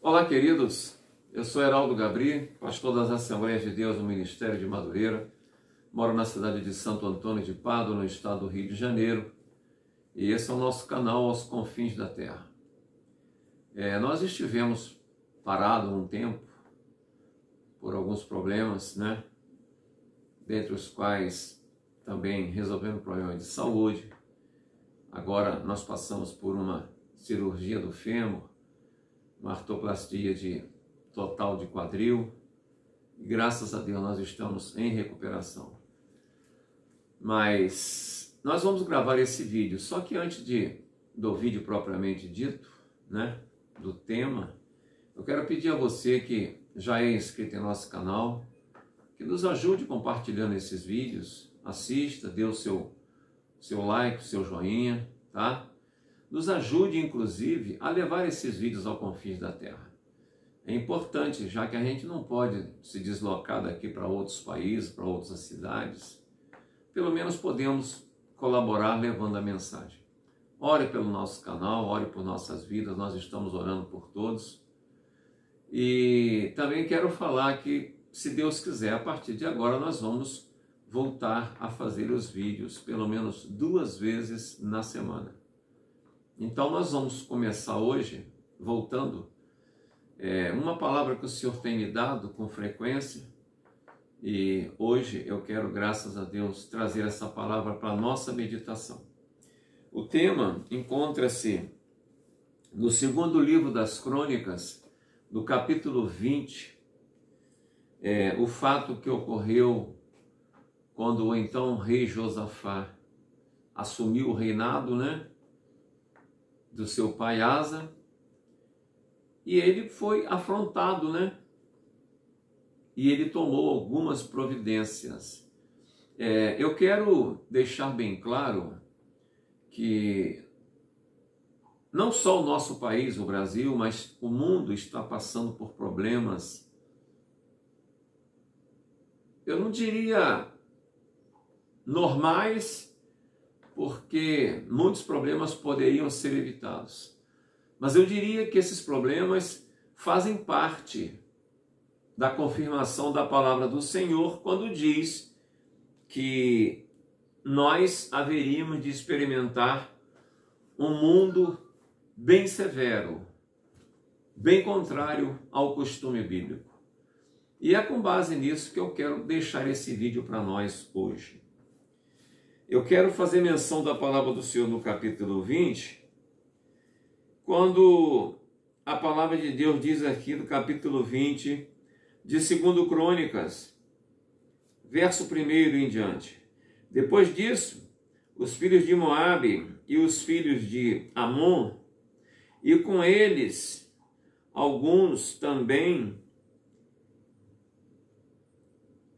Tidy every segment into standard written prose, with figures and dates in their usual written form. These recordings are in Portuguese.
Olá, queridos. Eu sou Heraldo Gabri, pastor das Assembleias de Deus no Ministério de Madureira. Moro na cidade de Santo Antônio de Pádua, no estado do Rio de Janeiro. E esse é o nosso canal Aos Confins da Terra. Nós estivemos parados um tempo por alguns problemas, dentre os quais também resolvemos problemas de saúde. Agora nós passamos por uma cirurgia do fêmur, uma artroplastia total de quadril, e graças a Deus nós estamos em recuperação. Mas nós vamos gravar esse vídeo, só que antes do vídeo propriamente dito, do tema, eu quero pedir a você que já é inscrito em nosso canal, que nos ajude compartilhando esses vídeos, assista, dê o seu like, o seu joinha, tá? Nos ajude, inclusive, a levar esses vídeos ao confins da terra. É importante, já que a gente não pode se deslocar daqui para outros países, para outras cidades, pelo menos podemos colaborar levando a mensagem. Ore pelo nosso canal, ore por nossas vidas, nós estamos orando por todos. E também quero falar que, se Deus quiser, a partir de agora nós vamos voltar a fazer os vídeos pelo menos 2 vezes na semana. Então nós vamos começar hoje, voltando, uma palavra que o Senhor tem me dado com frequência, e hoje eu quero, graças a Deus, trazer essa palavra para a nossa meditação. O tema encontra-se no 2º livro das Crônicas, no capítulo 20, o fato que ocorreu quando o então rei Josafá assumiu o reinado, do seu pai Asa, e ele foi afrontado, e ele tomou algumas providências. Eu quero deixar bem claro que não só o nosso país, o Brasil, mas o mundo está passando por problemas, eu não diria normais, porque muitos problemas poderiam ser evitados. Mas eu diria que esses problemas fazem parte da confirmação da palavra do Senhor, quando diz que nós haveríamos de experimentar um mundo bem severo, bem contrário ao costume bíblico. E é com base nisso que eu quero deixar esse vídeo para nós hoje. Eu quero fazer menção da palavra do Senhor no capítulo 20, quando a palavra de Deus diz aqui no capítulo 20, de 2 Crônicas, verso 1 em diante. Depois disso, os filhos de Moabe e os filhos de Amon, e com eles alguns também,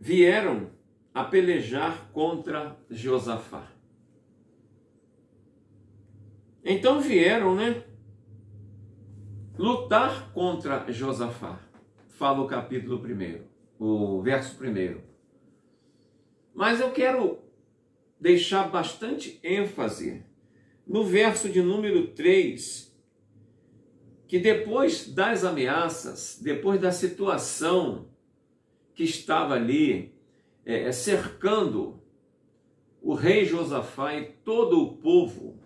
vieram a pelejar contra Josafá. Então vieram, lutar contra Josafá. Fala o capítulo 1, o verso 1. Mas eu quero deixar bastante ênfase no verso de número 3, que depois das ameaças, depois da situação que estava ali, cercando o rei Josafá e todo o povo,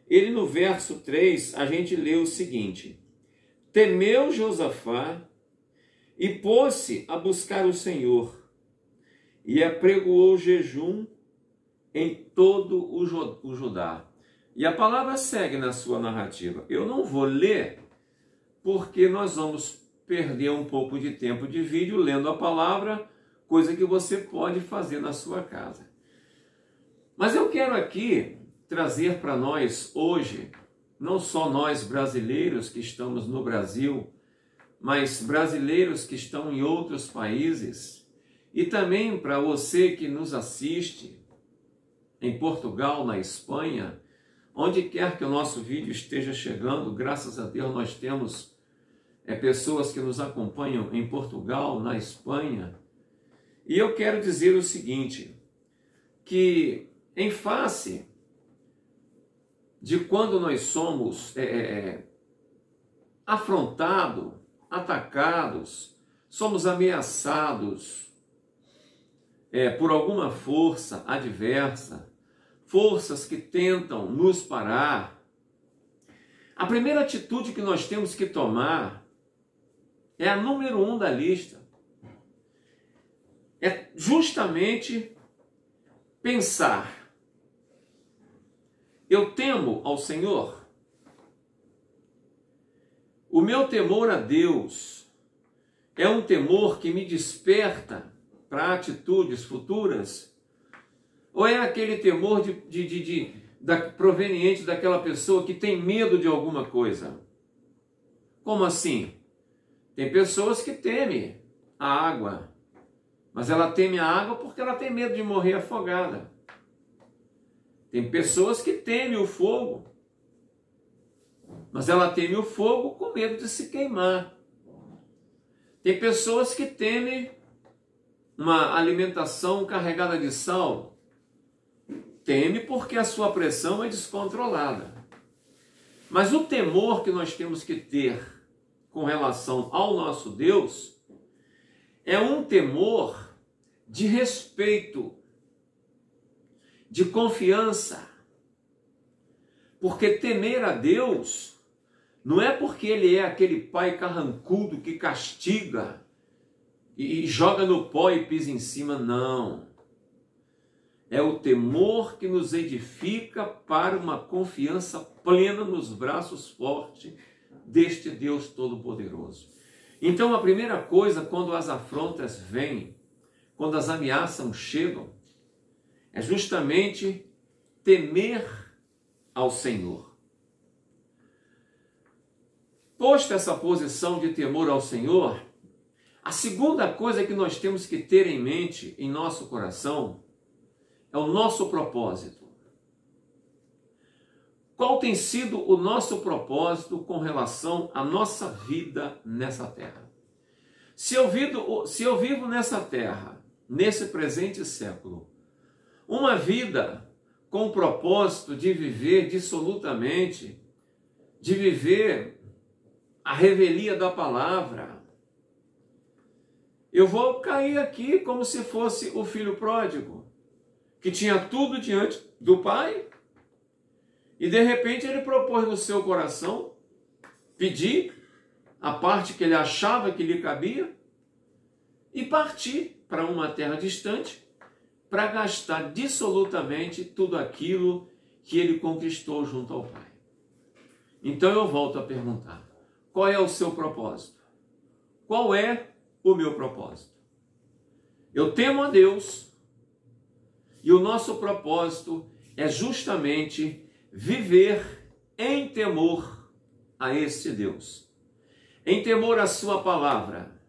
ele no verso 3, a gente lê o seguinte: temeu Josafá e pôs-se a buscar o Senhor, e apregoou jejum em todo o Judá. E a palavra segue na sua narrativa. Eu não vou ler, porque nós vamos perder um pouco de tempo de vídeo lendo a palavra, coisa que você pode fazer na sua casa. Mas eu quero aqui trazer para nós hoje, não só nós brasileiros que estamos no Brasil, mas brasileiros que estão em outros países, e também para você que nos assiste em Portugal, na Espanha, onde quer que o nosso vídeo esteja chegando, graças a Deus nós temos pessoas que nos acompanham em Portugal, na Espanha. E eu quero dizer o seguinte, que em face de quando nós somos afrontados, atacados, somos ameaçados por alguma força adversa, forças que tentam nos parar, a primeira atitude que nós temos que tomar é a número 1 da lista. É justamente pensar: eu temo ao Senhor? O meu temor a Deus é um temor que me desperta para atitudes futuras? Ou é aquele temor proveniente daquela pessoa que tem medo de alguma coisa? Como assim? Tem pessoas que temem a água, mas ela teme a água porque ela tem medo de morrer afogada. Tem pessoas que temem o fogo, mas ela teme o fogo com medo de se queimar. Tem pessoas que temem uma alimentação carregada de sal. Teme porque a sua pressão é descontrolada. Mas o temor que nós temos que ter com relação ao nosso Deus é um temor de respeito, de confiança. Porque temer a Deus não é porque Ele é aquele pai carrancudo que castiga e joga no pó e pisa em cima, não. É o temor que nos edifica para uma confiança plena nos braços fortes deste Deus Todo-Poderoso. Então, a primeira coisa, quando as afrontas vêm, quando as ameaças chegam, é justamente temer ao Senhor. Posta essa posição de temor ao Senhor, a segunda coisa que nós temos que ter em mente, em nosso coração, é o nosso propósito. Qual tem sido o nosso propósito com relação à nossa vida nessa terra? Se eu vivo nessa terra, nesse presente século, uma vida com o propósito de viver dissolutamente, de viver a revelia da palavra, eu vou cair aqui como se fosse o filho pródigo, que tinha tudo diante do pai, e de repente ele propôs no seu coração pedir a parte que ele achava que lhe cabia e partir para uma terra distante para gastar dissolutamente tudo aquilo que ele conquistou junto ao pai. Então eu volto a perguntar: qual é o seu propósito? Qual é o meu propósito? Eu temo a Deus e o nosso propósito é justamente viver em temor a este Deus, em temor à sua palavra,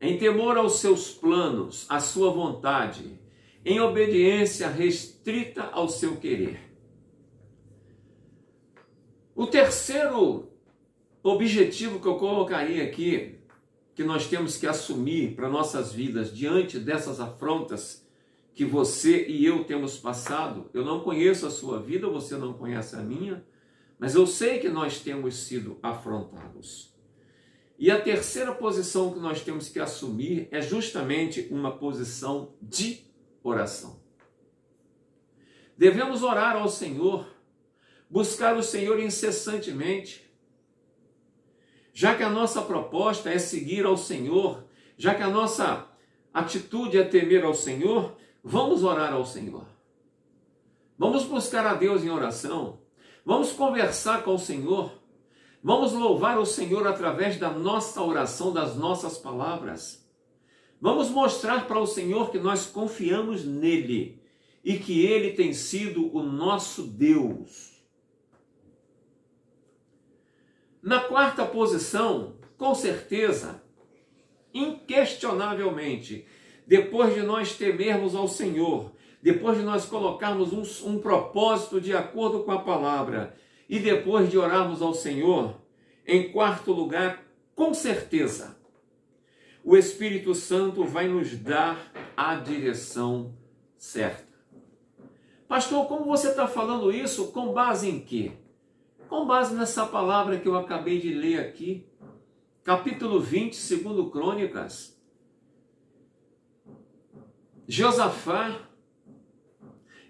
em temor aos seus planos, à sua vontade, em obediência restrita ao seu querer. O terceiro objetivo que eu colocaria aqui, que nós temos que assumir para nossas vidas diante dessas afrontas que você e eu temos passado. Eu não conheço a sua vida, você não conhece a minha, mas eu sei que nós temos sido afrontados. E a terceira posição que nós temos que assumir é justamente uma posição de oração. Devemos orar ao Senhor, buscar o Senhor incessantemente. Já que a nossa proposta é seguir ao Senhor, já que a nossa atitude é temer ao Senhor, vamos orar ao Senhor. Vamos buscar a Deus em oração. Vamos conversar com o Senhor. Vamos louvar o Senhor através da nossa oração, das nossas palavras. Vamos mostrar para o Senhor que nós confiamos nele e que ele tem sido o nosso Deus. Na quarta posição, com certeza, inquestionavelmente, depois de nós temermos ao Senhor, depois de nós colocarmos um propósito de acordo com a palavra e depois de orarmos ao Senhor, em quarto lugar, com certeza, o Espírito Santo vai nos dar a direção certa. Pastor, como você está falando isso? Com base em quê? Com base nessa palavra que eu acabei de ler aqui. capítulo 20, segundo Crônicas, Josafá,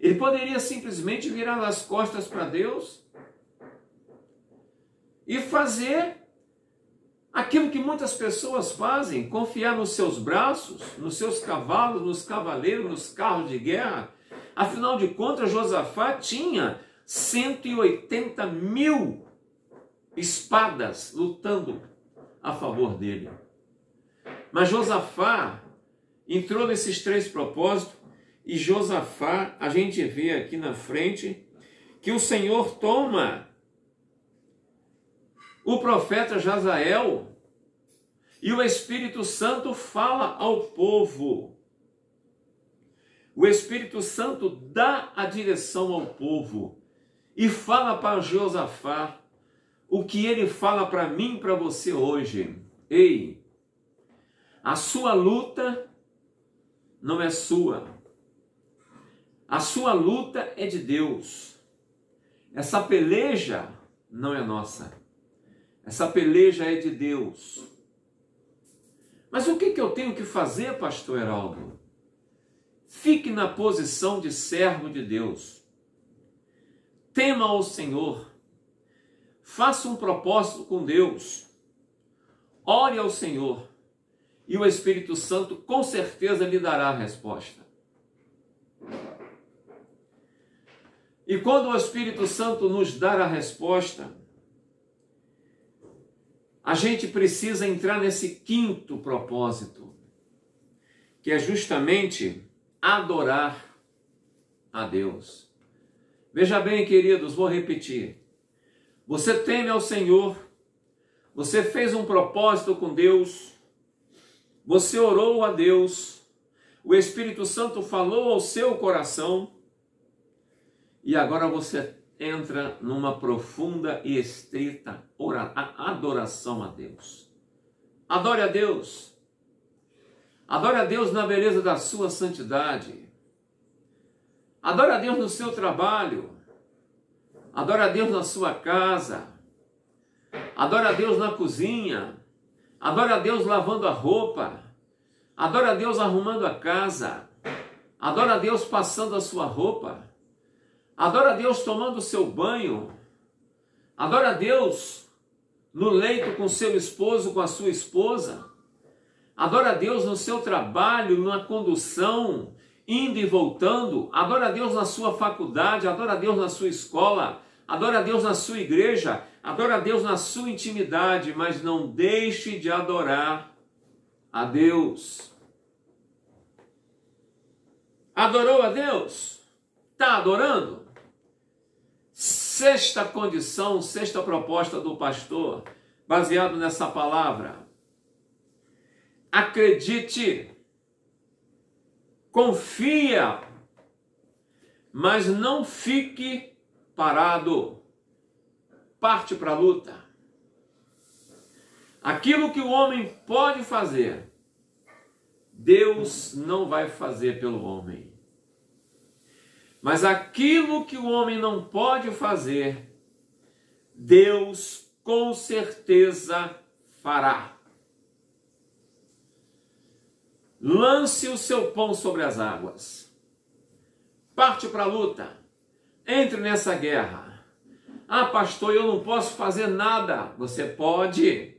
ele poderia simplesmente virar as costas para Deus e fazer aquilo que muitas pessoas fazem, confiar nos seus braços, nos seus cavalos, nos cavaleiros, nos carros de guerra. Afinal de contas, Josafá tinha 180 mil espadas lutando a favor dele. Mas Josafá entrou nesses três propósitos, e Josafá, a gente vê aqui na frente, que o Senhor toma o profeta Jazael e o Espírito Santo fala ao povo. O Espírito Santo dá a direção ao povo e fala para Josafá o que ele fala para mim e para você hoje. Ei, a sua luta não é sua. A sua luta é de Deus. Essa peleja não é nossa. Essa peleja é de Deus. Mas o que eu tenho que fazer, pastor Heraldo? Fique na posição de servo de Deus. Tema ao Senhor. Faça um propósito com Deus. Ore ao Senhor. E o Espírito Santo com certeza lhe dará a resposta. E quando o Espírito Santo nos dar a resposta, a gente precisa entrar nesse quinto propósito, que é justamente adorar a Deus. Veja bem, queridos, vou repetir. Você teme ao Senhor, você fez um propósito com Deus, você orou a Deus, o Espírito Santo falou ao seu coração, e agora você entra numa profunda e estrita adoração a Deus. Adore a Deus. Adore a Deus na beleza da sua santidade. Adore a Deus no seu trabalho. Adore a Deus na sua casa. Adore a Deus na cozinha. Adore a Deus lavando a roupa. Adore a Deus arrumando a casa. Adore a Deus passando a sua roupa. Adore a Deus tomando o seu banho. Adore a Deus no leito com seu esposo, com a sua esposa. Adore a Deus no seu trabalho, na condução, indo e voltando. Adore a Deus na sua faculdade. Adore a Deus na sua escola. Adore a Deus na sua igreja. Adore a Deus na sua intimidade. Mas não deixe de adorar a Deus. Adorou a Deus? Está adorando? Sexta condição, sexta proposta do pastor, baseado nessa palavra. Acredite, confia, mas não fique parado. Parte para a luta. Aquilo que o homem pode fazer, Deus não vai fazer pelo homem. Mas aquilo que o homem não pode fazer, Deus com certeza fará. Lance o seu pão sobre as águas. Parte para a luta. Entre nessa guerra. Ah, pastor, eu não posso fazer nada. Você pode.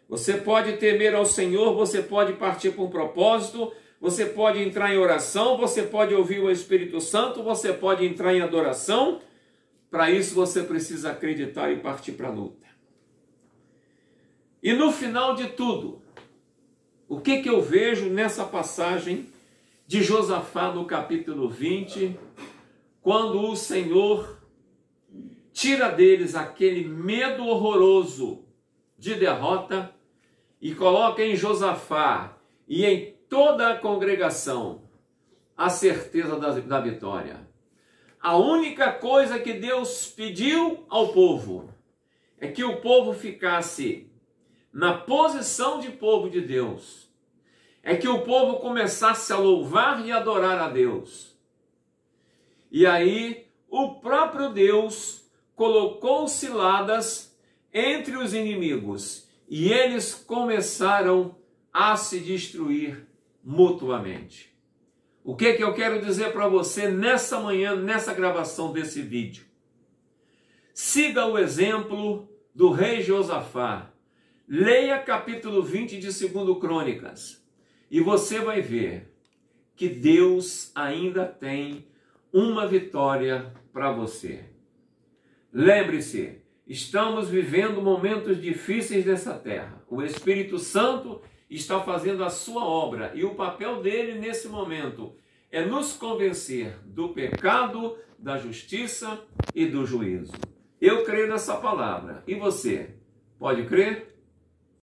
Você pode temer ao Senhor, você pode partir para um propósito, você pode entrar em oração, você pode ouvir o Espírito Santo, você pode entrar em adoração. Para isso você precisa acreditar e partir para a luta. E no final de tudo, o que eu vejo nessa passagem de Josafá no capítulo 20, quando o Senhor tira deles aquele medo horroroso de derrota e coloca em Josafá e em toda a congregação a certeza da vitória. A única coisa que Deus pediu ao povo é que o povo ficasse na posição de povo de Deus. É que o povo começasse a louvar e adorar a Deus. E aí o próprio Deus colocou ciladas entre os inimigos. e eles começaram a se destruir mutuamente. O que eu quero dizer para você nessa manhã, nessa gravação desse vídeo? Siga o exemplo do rei Josafá. Leia capítulo 20 de 2 Crônicas e você vai ver que Deus ainda tem uma vitória para você. Lembre-se, estamos vivendo momentos difíceis nessa terra. O Espírito Santo está fazendo a sua obra e o papel dele nesse momento é nos convencer do pecado, da justiça e do juízo. Eu creio nessa palavra. E você? Pode crer?